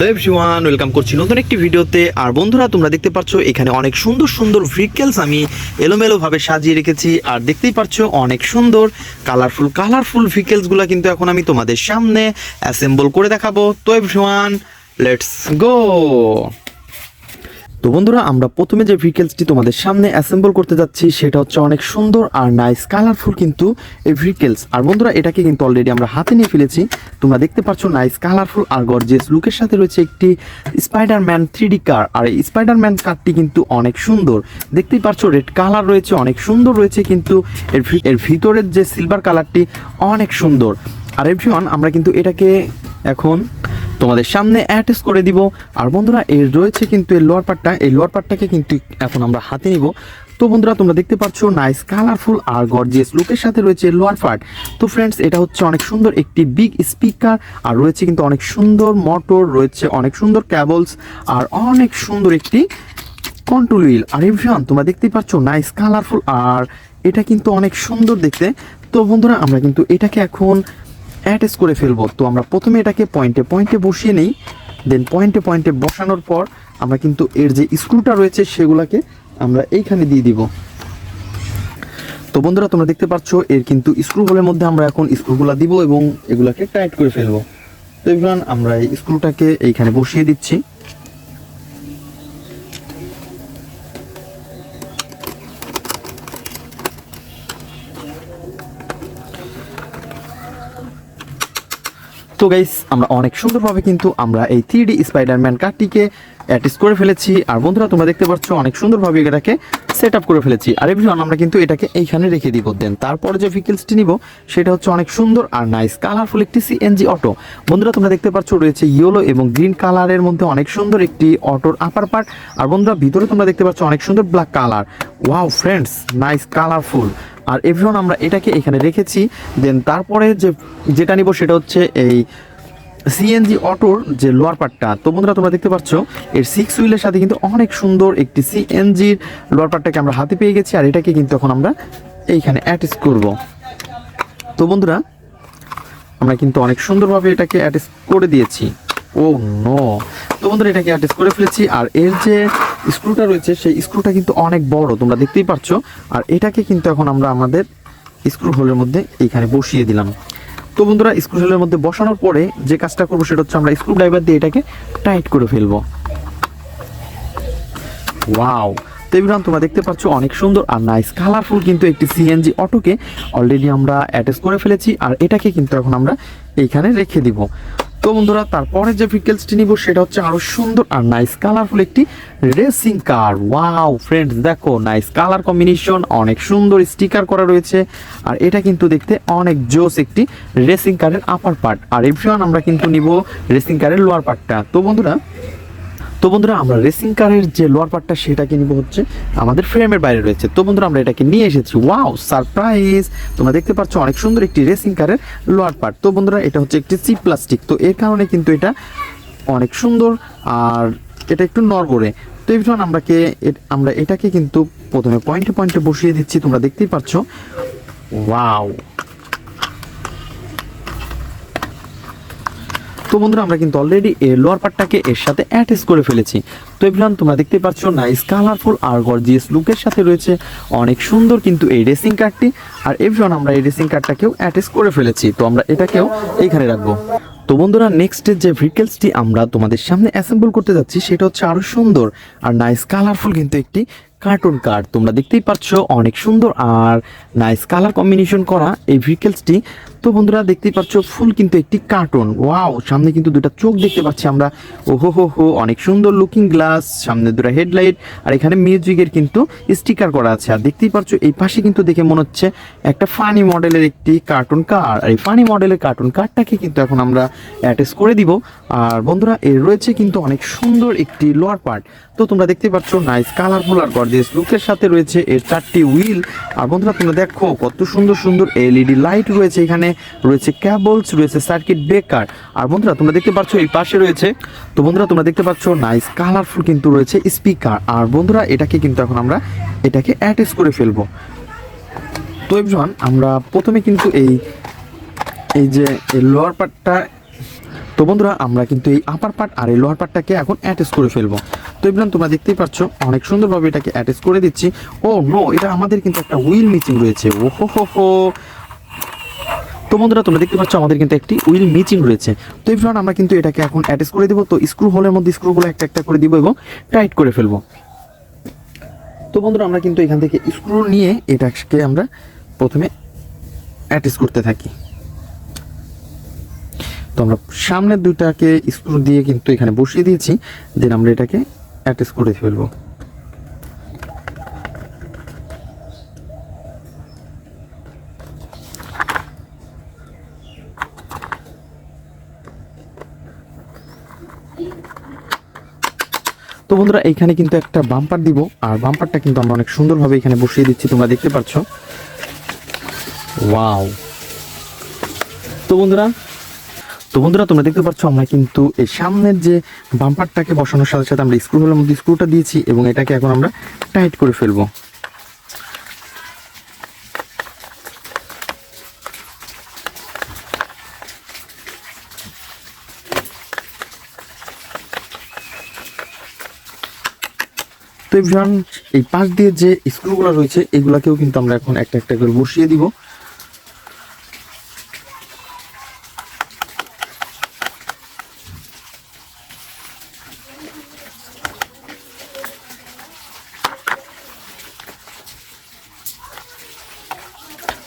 Hello everyone, welcome করছি নতুন একটি ভিডিওতে। আর বন্ধুরা, তোমরা দেখতে পাচ্ছ এখানে অনেক সুন্দর সুন্দর ভেহিকেলস আমি এলোমেলোভাবে সাজিয়ে রেখেছি। আর দেখতেই পাচ্ছ অনেক সুন্দর কালারফুল ভেহিকেলসগুলো কিন্তু এখন আমি তোমাদের সামনে অ্যাসেম্বল করে দেখাবো। তো এভরিওয়ান, লেটস গো। তো বন্ধুরা, আমরা প্রথমে যে ভেহিকেলসটি তোমাদের সামনে অ্যাসেম্বল করতে যাচ্ছি সেটা হচ্ছে অনেক সুন্দর আর নাইস কালারফুল কিন্তু এই ভেহিকেলস। আর বন্ধুরা, এটাকে কিন্তু অলরেডি আমরা হাতে নিয়ে ফেলেছি। তোমরা দেখতে পাচ্ছ নাইস কালারফুল আর গর্জিয়াস লুকের সাথে রয়েছে একটি স্পাইডারম্যান 3D কার। আর এই স্পাইডারম্যান কারটি কিন্তু অনেক সুন্দর, দেখতেই পাচ্ছ রেড কালার রয়েছে, অনেক সুন্দর রয়েছে। কিন্তু এর ভিতরের যে সিলভার কালারটি অনেক সুন্দর। আর এভরিওয়ান, আমরা কিন্তু এটাকে এখন তোমাদের সামনে অ্যাটাচ করে দিব। আর বন্ধুরা, এর রয়েছে কিন্তু এই লোয়ার পার্টটাকে কিন্তু এখন আমরা হাতে নিব। তো বন্ধুরা, তোমরা দেখতে পাচ্ছ নাইস কালারফুল আর গর্জিয়াস লুকের সাথে রয়েছে লোয়ার পার্ট। তো ফ্রেন্ডস, এটা হচ্ছে অনেক সুন্দর একটি বিগ স্পিকার, আর রয়েছে কিন্তু অনেক সুন্দর মোটর, রয়েছে অনেক সুন্দর ক্যাবলস, আর অনেক সুন্দর একটি কন্ট্রোল হুইল। আর এভরিওয়ান, তোমরা দেখতেই পাচ্ছ নাইস কালারফুল, আর এটা কিন্তু অনেক সুন্দর দেখতে। তো বন্ধুরা, আমরা কিন্তু এটাকে এখন অ্যাটাচ করে ফেলবো। তো আমরা প্রথমে এটাকে পয়েন্টে বসিয়ে নেই, দেন পয়েন্টে বসানোর পর আমরা কিন্তু এর যে স্ক্রুটা রয়েছে সেগুলোকে আমরা এইখানে দিয়ে দিব। তো বন্ধুরা, তোমরা দেখতে পাচ্ছ এর কিন্তু স্ক্রু হোলের মধ্যে আমরা এখন স্ক্রুগুলো দিব এবং এগুলাকে টাইট করে ফেলবো। তো এবার আমরা এই স্ক্রুটাকে এইখানে বসিয়ে দিচ্ছি। তো গাইস, আমরা অনেক সুন্দরভাবে কিন্তু আমরা এই 3D স্পাইডারম্যান কারটিকে অ্যাটাচ করে ফেলেছি। আর বন্ধুরা, তোমরা দেখতে পাচ্ছ অনেক সুন্দরভাবে এটাকে সেট আপ করে ফেলেছি। আর এভরিওয়ান, আমরা কিন্তু এটাকে এইখানে রেখে দিব। দেন তারপরে যে ভেহিকেলসটি নিব সেটা হচ্ছে অনেক সুন্দর আর নাইস কালারফুল একটি সিএনজি অটো। বন্ধুরা, তোমরা দেখতে পাচ্ছ রয়েছে ইয়েলো এবং গ্রিন কালারের মধ্যে অনেক সুন্দর একটি অটোর আপার পার্ট। আর বন্ধুরা, ভিতরে তোমরা দেখতে পাচ্ছ অনেক সুন্দর black colour. Wow friends, nice colourful. আর এভরিওয়ান, আমরা এটাকে এখানে রেখেছি। দেন তারপরে যেটা নিব সেটা হচ্ছে এই সিএনজি অটোর যে লোয়ার পার্টটা। তো বন্ধুরা, তোমরা দেখতে পাচ্ছ এর 6 হুইলের সাথে কিন্তু অনেক সুন্দর একটি সিএনজির লোয়ার পার্টটাকে আমরা হাতে পেয়ে গেছি। আর এটাকে কিন্তু এখন আমরা এইখানে অ্যাটাচ করব। তো বন্ধুরা, আমরা কিন্তু অনেক সুন্দরভাবে এটাকে অ্যাটাচ করে দিয়েছি। ও নো। তো বন্ধুরা, এটাকে অ্যাটাচ করে ফেলেছি। আর এর যে স্ক্রুটা রয়েছে সেই স্ক্রুটা কিন্তু অনেক বড়, তোমরা দেখতেই পাচ্ছ। আর এটাকে কিন্তু এখন আমরা আমাদের স্ক্রু হোলের মধ্যে এইখানে বসিয়ে দিলাম। তো বন্ধুরা, স্ক্রু হোলের মধ্যে বসানোর পরে যে কাজটা করবো সেটা হচ্ছে আমরা স্ক্রু ড্রাইভার দিয়ে এটাকে টাইট করে ফেলবো। ওয়াও। তো এবার তোমরা দেখতে পাচ্ছ অনেক সুন্দর আর নাইস কালারফুল কিন্তু একটি সিএনজি অটোকে অলরেডি আমরা অ্যাটাচ করে ফেলেছি। আর এটাকে কিন্তু এখন আমরা এইখানে রেখে দিব। তো বন্ধুরা, তারপরে যে ভেহিকেলসটি নিব সেটা হচ্ছে আরো সুন্দর আর নাইস কালারফুল একটি রেসিং কার। ওয়াও ফ্রেন্ডস, দেখো নাইস কালার কম্বিনেশন, অনেক সুন্দর স্টিকার করা রয়েছে। আর এটা কিন্তু দেখতে অনেক জোস একটি রেসিং কারের আপার পার্ট। আর এভরিওয়ান, আমরা কিন্তু নিব রেসিং কারের লোয়ার পার্টটা। তো বন্ধুরা, আমরা রেসিং কারের যে লোয়ার পার্টটা সেটাকে নিব হচ্ছে আমাদের ফ্রেমের বাইরে রয়েছে। তো বন্ধুরা, আমরা এটাকে নিয়ে এসেছি। ওয়াও সারপ্রাইজ, তোমরা দেখতে পাচ্ছ অনেক সুন্দর একটি রেসিং কারের লোয়ার পার্ট। তো বন্ধুরা, এটা হচ্ছে একটি চিপ প্লাস্টিক, তো এর কারণে কিন্তু এটা অনেক সুন্দর আর এটা একটু নড়বড়ে। তো এই জন্য আমরা এটাকে কিন্তু প্রথমে পয়েন্টে বসিয়ে দিচ্ছি, তোমরা দেখতেই পাচ্ছ। ওয়াও। তো বন্ধুরা, আমরা কিন্তু অলরেডি এর লোয়ার পার্টটাকে এর সাথে অ্যাটাচ করে ফেলেছি। তো এভরিওয়ান, তোমরা দেখতে পাচ্ছ নাইস কালারফুল আর গর্জিয়াস লুকের সাথে রয়েছে অনেক সুন্দর কিন্তু এই রেসিং কারটি। আর এভরিওয়ান, আমরা এই রেসিং কারটাকেও অ্যাটাচ করে ফেলেছি। তো আমরা এটাকেও এইখানে রাখবো। তো বন্ধুরা, নেক্সট যে ভেহিকেলসটি আমরা তোমাদের সামনে অ্যাসেম্বল করতে যাচ্ছি সেটা হচ্ছে আরো সুন্দর আর নাইস কালারফুল কিন্তু একটি কার্টুন কার। তোমরা দেখতেই পাচ্ছ অনেক সুন্দর আর নাইস কালার কম্বিনেশন করা এই ভেহিকেলসটি। তো বন্ধুরা, দেখতেই পাচ্ছ ফুল কিন্তু একটি কার্টুন। ওয়াও, সামনে কিন্তু দুটো চোখ দেখতে পাচ্ছি আমরা। ওহো হো হো, অনেক সুন্দর লুকিং গ্লাস, সামনে দুটো হেডলাইট, আর এখানে মিউজিকের কিন্তু স্টিকার করা আছে। আর দেখতেই পাচ্ছ এই পাশে কিন্তু দেখে মনে হচ্ছে একটা ফানি মডেলের একটি কার্টুন কার। আর এই ফানি মডেলের কার্টুন কারটাকে কিন্তু এখন আমরা অ্যাটাচ করে দিব। আর বন্ধুরা, এর রয়েছে কিন্তু অনেক সুন্দর একটি লোয়ার পার্ট। তো তোমরা দেখতে পাচ্ছ নাইস কালারফুল আর গর্জিয়াস লুকের সাথে রয়েছে এর 4টি হুইল। আর বন্ধুরা, তোমরা দেখো কত সুন্দর সুন্দর এলইডি লাইট রয়েছে, এখানে রয়েছে ক্যাবলস, রয়েছে সার্কিট ব্রেকার। আর বন্ধুরা, তোমরা দেখতে পাচ্ছ এই পাশে রয়েছে, তো বন্ধুরা তোমরা দেখতে পাচ্ছ নাইস কালারফুল কিন্তু রয়েছে স্পিকার। আর বন্ধুরা, এটাকে কিন্তু এখন আমরা এটাকে অ্যাটাচ করে ফেলবো। তো এভরিওয়ান, আমরা প্রথমে কিন্তু এই যে লোয়ার পার্টটা তো বন্ধুরা আমরা কিন্তু এই আপার পার্ট আর এই লোয়ার পার্টটাকে এখন অ্যাটাচ করে ফেলবো। তো এবার তোমরা দেখতেই পাচ্ছ অনেক সুন্দরভাবে এটাকে অ্যাটাচ করে দিচ্ছি। ও নো, এটা আমাদের কিন্তু একটা হুইল মিচিং রয়েছে। ও হো হো হো। তো বন্ধুরা তোমরা দেখতে পাচ্ছ আমাদের কিন্তু একটি হুইল মিচিং রয়েছে। তো এবার আমরা কিন্তু এটাকে এখন অ্যাটাচ করে দেবো। তো স্ক্রু হোলের মধ্যে স্ক্রুগুলো একটা একটা করে দিব এবং টাইট করে ফেলবো। তো বন্ধুরা আমরা কিন্তু এখান থেকে স্ক্রু নিয়ে এটাকে আমরা প্রথমে অ্যাটাচ করতে থাকি। তো আমরা সামনের দুইটাকে স্ক্রু দিয়ে কিন্তু এখানে বসিয়ে দিয়েছি, দেন আমরা এটাকে অ্যাটাচ করে ফেলবো। তো বন্ধুরা এইখানে কিন্তু একটা বাম্পার দিব, আর বাম্পারটা কিন্তু আমরা অনেক সুন্দরভাবে এখানে বসিয়ে দিচ্ছি, তোমরা দেখতে পাচ্ছ। ওয়াও। তো বন্ধুরা তোমরা দেখতে পাচ্ছ আমরা কিন্তু এই সামনের যে বাম্পারটাকে বসানোর সাথে সাথে আমরা স্ক্রু হোলের মধ্যে স্ক্রুটা দিয়েছি এবং এটাকে এখন আমরা টাইট করে ফেলবো। তো এই পাশ দিয়ে যে স্ক্রুগুলো রয়েছে এগুলাকেও কিন্তু আমরা এখন একটা একটা করে বসিয়ে দিব।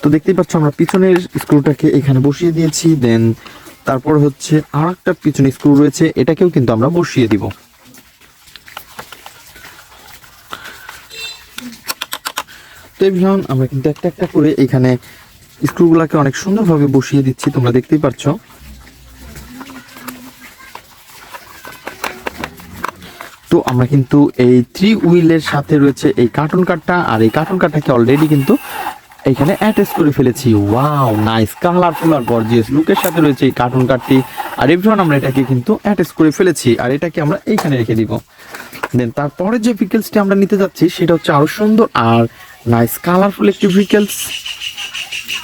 তো দেখতেই পাচ্ছ আমরা পিছনের স্ক্রুটাকে এখানে বসিয়ে দিয়েছি, দেন তারপর হচ্ছে আর একটা পিছনে স্ক্রু রয়েছে, এটাকেও কিন্তু আমরা বসিয়ে দিব। তো আমরা কিন্তু একটা একটা করে এখানে স্ক্রুগুলোকে অনেক সুন্দরভাবে বসিয়ে দিচ্ছি, তোমরা দেখতেই পাচ্ছ। তো আমরা কিন্তু এই 3 হুইলের সাথে রয়েছে এই কার্টুন কার্ডটা, আর এই কার্টুন কার্ডটাকে অলরেডি কিন্তু এখানে অ্যাটাচ করে ফেলেছি। ওয়াও, নাইস কালারফুল আর গর্জিয়াস লুকের সাথে রয়েছে এই কার্টুন কার্ডটি। আর এভরিওয়ান আমরা এটাকে কিন্তু অ্যাটাচ করে ফেলেছি, আর এটাকে আমরা এইখানে রেখে দিব। দেন তারপরে যে ভিকেলসটি আমরা নিতে যাচ্ছি সেটা হচ্ছে আরো সুন্দর আর নাইস কালারফুল একটি ভিকেলস।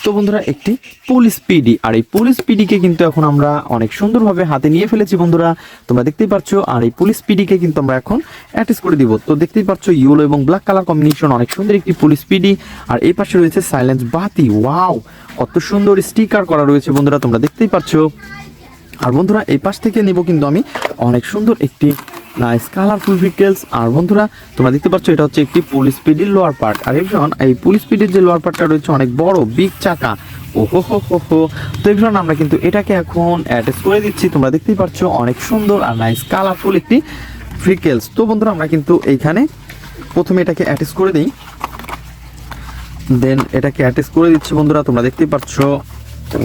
তো বন্ধুরা একটি পুলিশ পিডি, আর এই পুলিশ পিডিকে কিন্তু এখন আমরা অনেক সুন্দরভাবে হাতে নিয়ে ফেলেছি বন্ধুরা, তোমরা দেখতেই পাচ্ছ। আর এই পুলিশ পিডিকে কিন্তু আমরা এখন অ্যাটাচ করে দিব। তো দেখতেই পাচ্ছ ইয়েলো এবং ব্ল্যাক কালার কম্বিনেশন, অনেক সুন্দর একটি পুলিশ পিডি। আর এই পাশে রয়েছে সাইলেন্স বাতি। ওয়াও, কত সুন্দর স্টিকার করা রয়েছে বন্ধুরা, তোমরা দেখতেই পাচ্ছ। আর বন্ধুরা এই পাশ থেকে নিব কিন্তু আমি অনেক সুন্দর একটি নাইস কালারফুল ভিকেলস। আর বন্ধুরা তোমরা দেখতে পাচ্ছ এটা হচ্ছে একটি পুলিশ পিডির লোয়ার পার্ট। আর এখন এই পুলিশ পিডির যে লোয়ার পার্টটা রয়েছে অনেক বড় বিগ চাকা। ও হো হো হো হো। তো এখন আমরা কিন্তু এটাকে এখন অ্যাটাচ করে দিচ্ছি, তোমরা দেখতেই পাচ্ছ অনেক সুন্দর আর নাইস কালারফুল একটি ভিকেলস। তো বন্ধুরা আমরা কিন্তু এইখানে প্রথমে এটাকে অ্যাটাচ করে দিই, দেন এটাকে অ্যাটাচ করে দিচ্ছি বন্ধুরা, তোমরা দেখতেই পাচ্ছ।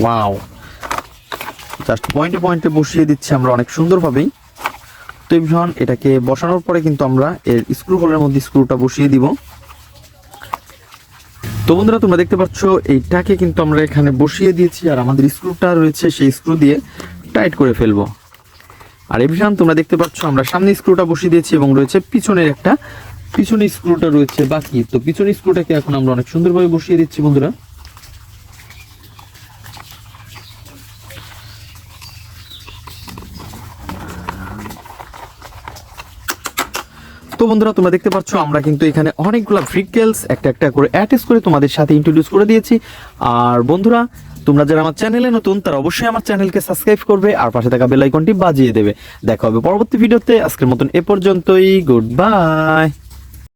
ওয়াও, জাস্ট পয়েন্টে পয়েন্টে বসিয়ে দিচ্ছি আমরা অনেক সুন্দরভাবেই। তো এটাকে বসানোর পরে কিন্তু আমরা এর স্ক্রু হোলের মধ্যে স্ক্রুটা বসিয়ে দিব। তো বন্ধুরা তোমরা দেখতে পাচ্ছ এইটাকে কিন্তু আমরা এখানে বসিয়ে দিয়েছি, আর আমাদের স্ক্রুটা রয়েছে সেই স্ক্রু দিয়ে টাইট করে ফেলবো। আর তোমরা দেখতে পাচ্ছ আমরা সামনে স্ক্রুটা বসিয়ে দিয়েছি এবং রয়েছে পিছনে স্ক্রুটা রয়েছে বাকি। তো পিছনে স্ক্রুটাকে এখন আমরা অনেক সুন্দরভাবে বসিয়ে দিচ্ছি বন্ধুরা। তো বন্ধুরা তোমরা দেখতে পাচ্ছ আমরা কিন্তু এখানে অনেকগুলো ভিকেলস একটা একটা করে অ্যাটাচ করে তোমাদের সাথে ইন্ট্রোডিউস করে দিয়েছি। আর বন্ধুরা তোমরা যারা আমার চ্যানেলে নতুন তারা অবশ্যই আমার চ্যানেলকে সাবস্ক্রাইব করবে আর পাশে থাকা বেল আইকনটি বাজিয়ে দেবে। দেখা হবে পরবর্তী ভিডিওতে। আজকের মতন এ পর্যন্তই, গুড বাই।